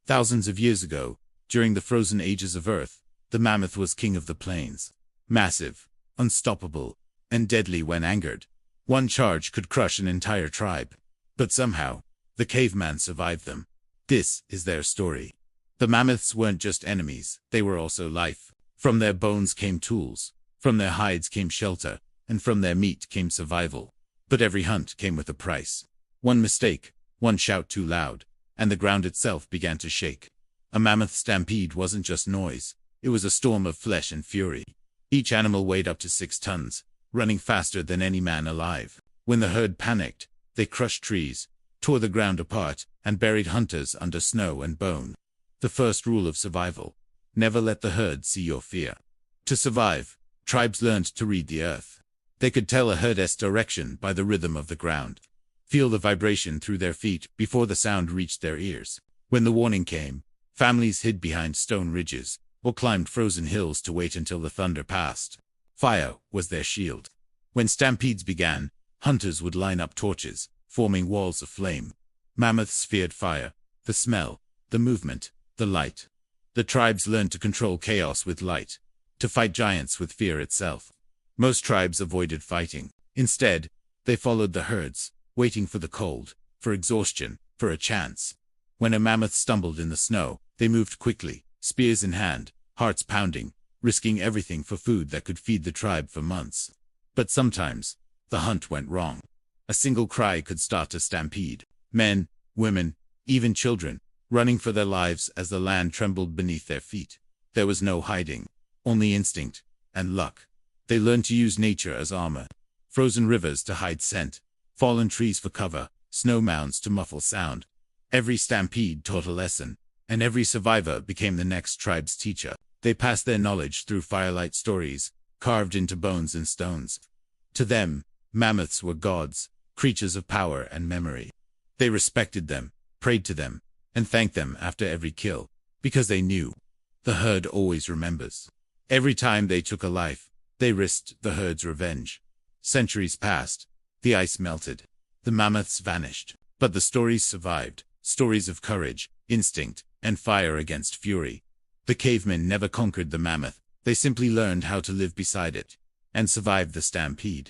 Thousands of years ago, during the frozen ages of Earth, the mammoth was king of the plains. Massive, unstoppable, and deadly when angered. One charge could crush an entire tribe. But somehow, the caveman survived them. This is their story. The mammoths weren't just enemies, they were also life. From their bones came tools, from their hides came shelter, and from their meat came survival. But every hunt came with a price. One mistake, one shout too loud, and the ground itself began to shake. A mammoth stampede wasn't just noise, it was a storm of flesh and fury. Each animal weighed up to 6 tons, running faster than any man alive. When the herd panicked, they crushed trees, tore the ground apart, and buried hunters under snow and bone. The first rule of survival: never let the herd see your fear. To survive, tribes learned to read the earth. They could tell a herd's direction by the rhythm of the ground, feel the vibration through their feet before the sound reached their ears. When the warning came, families hid behind stone ridges or climbed frozen hills to wait until the thunder passed. Fire was their shield. When stampedes began, hunters would line up torches, forming walls of flame. Mammoths feared fire, the smell, the movement, the light. The tribes learned to control chaos with light, to fight giants with fear itself. Most tribes avoided fighting. Instead, they followed the herds, waiting for the cold, for exhaustion, for a chance. When a mammoth stumbled in the snow, they moved quickly, spears in hand, hearts pounding, risking everything for food that could feed the tribe for months. But sometimes, the hunt went wrong. A single cry could start a stampede. Men, women, even children, running for their lives as the land trembled beneath their feet. There was no hiding, only instinct and luck. They learned to use nature as armor. Frozen rivers to hide scent, fallen trees for cover, snow mounds to muffle sound. Every stampede taught a lesson, and every survivor became the next tribe's teacher. They passed their knowledge through firelight stories, carved into bones and stones. To them, mammoths were gods, creatures of power and memory. They respected them, prayed to them, and thanked them after every kill, because they knew the herd always remembers. Every time they took a life, they risked the herd's revenge. Centuries passed, the ice melted, the mammoths vanished, but the stories survived, stories of courage, instinct, and fire against fury. The cavemen never conquered the mammoth, they simply learned how to live beside it, and survived the stampede.